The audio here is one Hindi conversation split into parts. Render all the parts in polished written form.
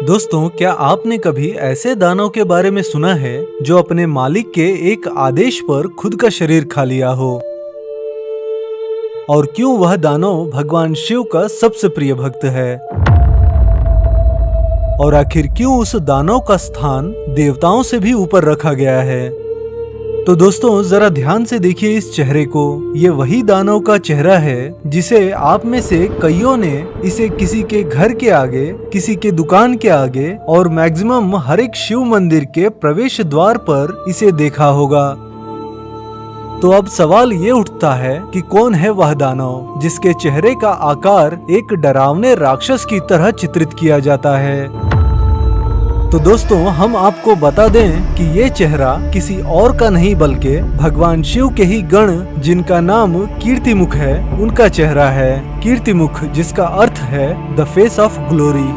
दोस्तों, क्या आपने कभी ऐसे दानव के बारे में सुना है जो अपने मालिक के एक आदेश पर खुद का शरीर खा लिया हो? और क्यों वह दानव भगवान शिव का सबसे प्रिय भक्त है? और आखिर क्यों उस दानव का स्थान देवताओं से भी ऊपर रखा गया है? तो दोस्तों, जरा ध्यान से देखिए इस चेहरे को। ये वही दानव का चेहरा है जिसे आप में से कईयों ने इसे किसी के घर के आगे, किसी के दुकान के आगे और मैक्सिमम हर एक शिव मंदिर के प्रवेश द्वार पर इसे देखा होगा। तो अब सवाल ये उठता है कि कौन है वह दानव जिसके चेहरे का आकार एक डरावने राक्षस की तरह चित्रित किया जाता है? तो दोस्तों, हम आपको बता दें कि ये चेहरा किसी और का नहीं बल्कि भगवान शिव के ही गण जिनका नाम कीर्तिमुख है, उनका चेहरा है। कीर्तिमुख, जिसका अर्थ है द फेस ऑफ ग्लोरी।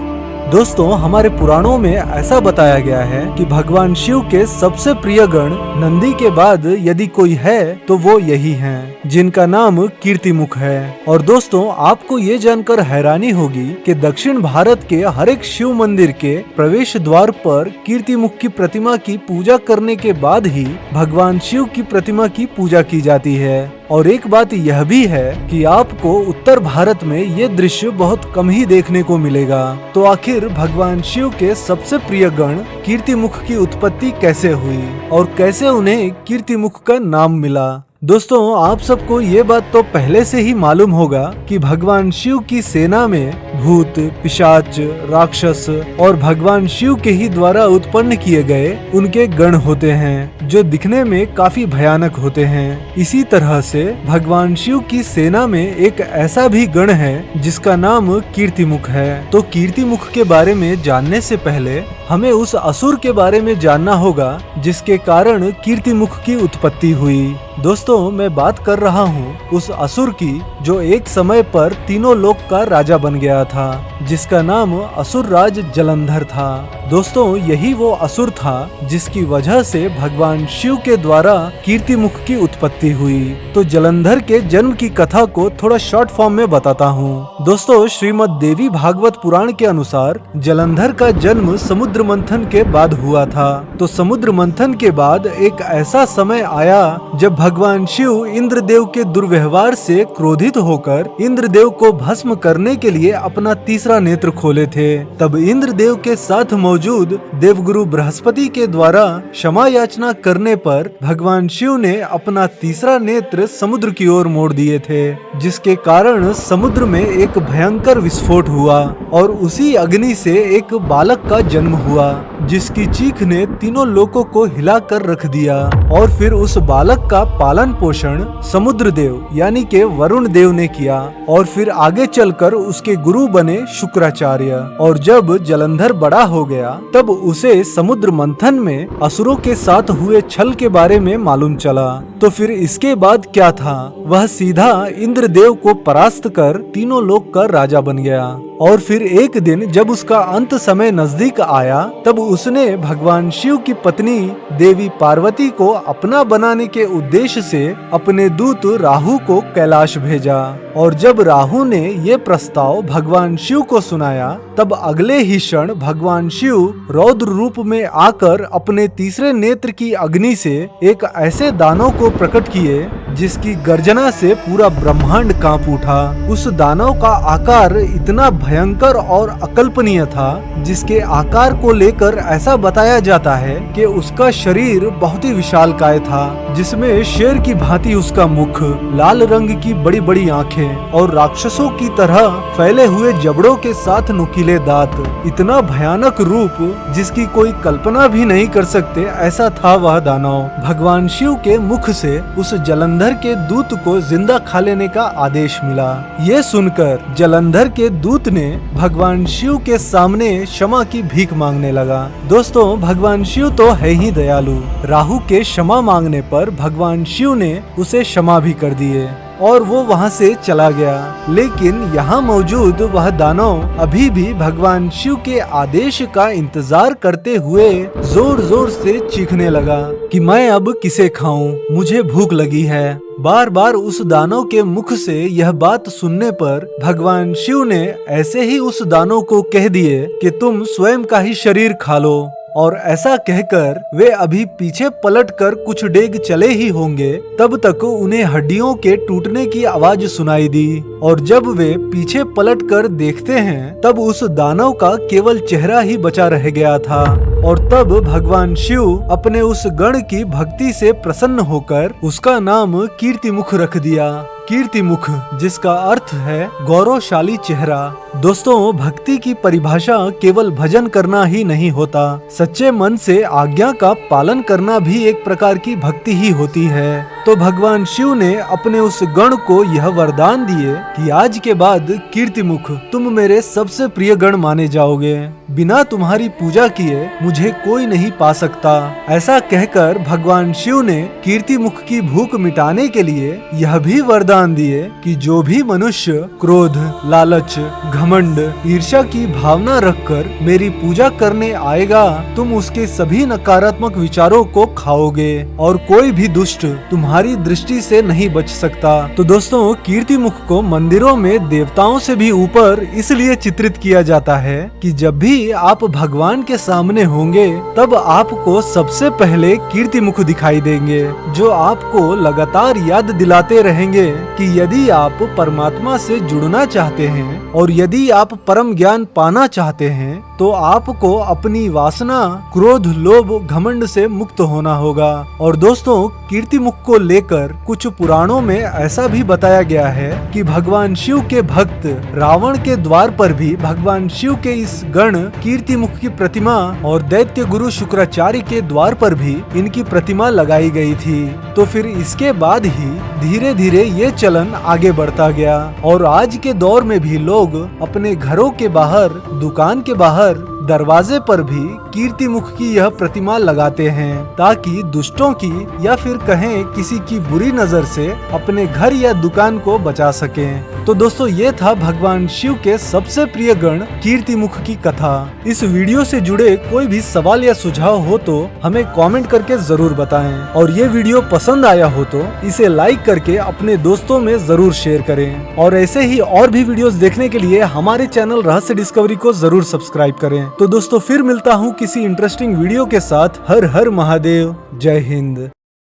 दोस्तों, हमारे पुराणों में ऐसा बताया गया है कि भगवान शिव के सबसे प्रिय गण नंदी के बाद यदि कोई है तो वो यही हैं, जिनका नाम कीर्तिमुख है। और दोस्तों, आपको ये जानकर हैरानी होगी कि दक्षिण भारत के हर एक शिव मंदिर के प्रवेश द्वार पर कीर्तिमुख की प्रतिमा की पूजा करने के बाद ही भगवान शिव की प्रतिमा की पूजा की जाती है। और एक बात यह भी है कि आपको उत्तर भारत में ये दृश्य बहुत कम ही देखने को मिलेगा। तो आखिर भगवान शिव के सबसे प्रिय गण कीर्तिमुख की उत्पत्ति कैसे हुई और कैसे उन्हें कीर्तिमुख का नाम मिला? दोस्तों, आप सबको ये बात तो पहले से ही मालूम होगा कि भगवान शिव की सेना में भूत, पिशाच, राक्षस और भगवान शिव के ही द्वारा उत्पन्न किए गए उनके गण होते हैं, जो दिखने में काफी भयानक होते हैं। इसी तरह से भगवान शिव की सेना में एक ऐसा भी गण है जिसका नाम कीर्तिमुख है। तो कीर्तिमुख के बारे में जानने से पहले हमें उस असुर के बारे में जानना होगा जिसके कारण कीर्तिमुख की उत्पत्ति हुई। दोस्तों, मैं बात कर रहा हूँ उस असुर की जो एक समय पर तीनों लोक का राजा बन गया था, जिसका नाम असुर राज जलंधर था। दोस्तों, यही वो असुर था जिसकी वजह से भगवान शिव के द्वारा कीर्तिमुख की उत्पत्ति हुई। तो जलंधर के जन्म की कथा को थोड़ा शॉर्ट फॉर्म में बताता हूँ। दोस्तों, श्रीमद् देवी भागवत पुराण के अनुसार जलंधर का जन्म समुद्र मंथन के बाद हुआ था। तो समुद्र मंथन के बाद एक ऐसा समय आया जब भगवान शिव इंद्रदेव के दुर्व्यवहार से क्रोधित होकर इंद्रदेव को भस्म करने के लिए अपना तीसरा नेत्र खोले थे। तब इंद्रदेव के साथ मौजूद देवगुरु बृहस्पति के द्वारा क्षमा याचना करने पर भगवान शिव ने अपना तीसरा नेत्र समुद्र की ओर मोड़ दिए थे, जिसके कारण समुद्र में एक भयंकर विस्फोट हुआ और उसी अग्नि से एक बालक का जन्म हुआ, जिसकी चीख ने तीनों लोकों को हिला कर रख दिया। और फिर उस बालक का पालन पोषण समुद्र देव यानी के वरुण देव ने किया और फिर आगे चलकर उसके गुरु बने शुक्राचार्य। और जब जलंधर बड़ा हो गया तब उसे समुद्र मंथन में असुरों के साथ हुए छल के बारे में मालूम चला। तो फिर इसके बाद क्या था, वह सीधा इंद्रदेव को परास्त कर तीनों लोक का राजा बन गया। और फिर एक दिन जब उसका अंत समय नजदीक आया तब उसने भगवान शिव की पत्नी देवी पार्वती को अपना बनाने के उद्देश्य से अपने दूत राहु को कैलाश भेजा। और जब राहु ने ये प्रस्ताव भगवान शिव को सुनाया तब अगले ही क्षण भगवान शिव रौद्र रूप में आकर अपने तीसरे नेत्र की अग्नि से एक ऐसे दानव को प्रकट किए जिसकी गर्जना से पूरा ब्रह्मांड कांप उठा। उस दानव का आकार इतना भयंकर और अकल्पनीय था जिसके आकार को लेकर ऐसा बताया जाता है कि उसका शरीर बहुत ही विशालकाय था, जिसमें शेर की भांति उसका मुख, लाल रंग की बड़ी बड़ी आंखें और राक्षसों की तरह फैले हुए जबड़ों के साथ नुकीले दांत। इतना भयानक रूप जिसकी कोई कल्पना भी नहीं कर सकते, ऐसा था वह दानव। भगवान शिव के मुख से उस जलंधर के दूत को जिंदा खा लेने का आदेश मिला। ये सुनकर जलंधर के दूत ने भगवान शिव के सामने क्षमा की भीख मांगने लगा। दोस्तों, भगवान शिव तो है ही दयालु। राहु के क्षमा मांगने पर भगवान शिव ने उसे क्षमा भी कर दिए। और वो वहाँ से चला गया। लेकिन यहाँ मौजूद वह दानव अभी भी भगवान शिव के आदेश का इंतजार करते हुए जोर जोर से चीखने लगा कि मैं अब किसे खाऊं, मुझे भूख लगी है। बार बार उस दानव के मुख से यह बात सुनने पर भगवान शिव ने ऐसे ही उस दानव को कह दिए कि तुम स्वयं का ही शरीर खा लो। और ऐसा कहकर वे अभी पीछे पलटकर कुछ डेग चले ही होंगे, तब तक उन्हें हड्डियों के टूटने की आवाज सुनाई दी। और जब वे पीछे पलटकर देखते हैं तब उस दानव का केवल चेहरा ही बचा रह गया था। और तब भगवान शिव अपने उस गण की भक्ति से प्रसन्न होकर उसका नाम कीर्तिमुख रख दिया। कीर्तिमुख जिसका अर्थ है गौरवशाली चेहरा। दोस्तों, भक्ति की परिभाषा केवल भजन करना ही नहीं होता, सच्चे मन से आज्ञा का पालन करना भी एक प्रकार की भक्ति ही होती है। तो भगवान शिव ने अपने उस गण को यह वरदान दिए कि आज के बाद कीर्तिमुख तुम मेरे सबसे प्रिय गण माने जाओगे। बिना तुम्हारी पूजा किए मुझे कोई नहीं पा सकता। ऐसा कहकर भगवान शिव ने कीर्तिमुख की भूख मिटाने के लिए यह भी वरदान दिए कि जो भी मनुष्य क्रोध, लालच, घमंड, ईर्ष्या की भावना रखकर मेरी पूजा करने आएगा, तुम उसके सभी नकारात्मक विचारों को खाओगे और कोई भी दुष्ट तुम्हारी दृष्टि से नहीं बच सकता। तो दोस्तों, कीर्तिमुख को मंदिरों में देवताओं से भी ऊपर इसलिए चित्रित किया जाता है कि जब भी आप भगवान के सामने होंगे तब आपको सबसे पहले कीर्तिमुख दिखाई देंगे, जो आपको लगातार याद दिलाते रहेंगे कि यदि आप परमात्मा से जुड़ना चाहते हैं और यदि आप परम ज्ञान पाना चाहते हैं तो आपको अपनी वासना, क्रोध, लोभ, घमंड से मुक्त होना होगा। और दोस्तों, कीर्तिमुख को लेकर कुछ पुराणों में ऐसा भी बताया गया है कि भगवान शिव के भक्त रावण के द्वार पर भी भगवान शिव के इस गण कीर्तिमुख की प्रतिमा और दैत्य गुरु शुक्राचार्य के द्वार पर भी इनकी प्रतिमा लगाई गई थी। तो फिर इसके बाद ही धीरे धीरे ये चलन आगे बढ़ता गया और आज के दौर में भी लोग अपने घरों के बाहर, दुकान के बाहर, दरवाजे पर भी कीर्तिमुख की यह प्रतिमा लगाते हैं ताकि दुष्टों की या फिर कहें किसी की बुरी नजर से अपने घर या दुकान को बचा सकें। तो दोस्तों, ये था भगवान शिव के सबसे प्रिय गण कीर्तिमुख की कथा। इस वीडियो से जुड़े कोई भी सवाल या सुझाव हो तो हमें कमेंट करके जरूर बताएं और ये वीडियो पसंद आया हो तो इसे लाइक करके अपने दोस्तों में जरूर शेयर करें। और ऐसे ही और भी वीडियोस देखने के लिए हमारे चैनल रहस्य डिस्कवरी को जरूर सब्सक्राइब करें। तो दोस्तों, फिर मिलता हूँ किसी इंटरेस्टिंग वीडियो के साथ। हर हर महादेव, जय हिंद।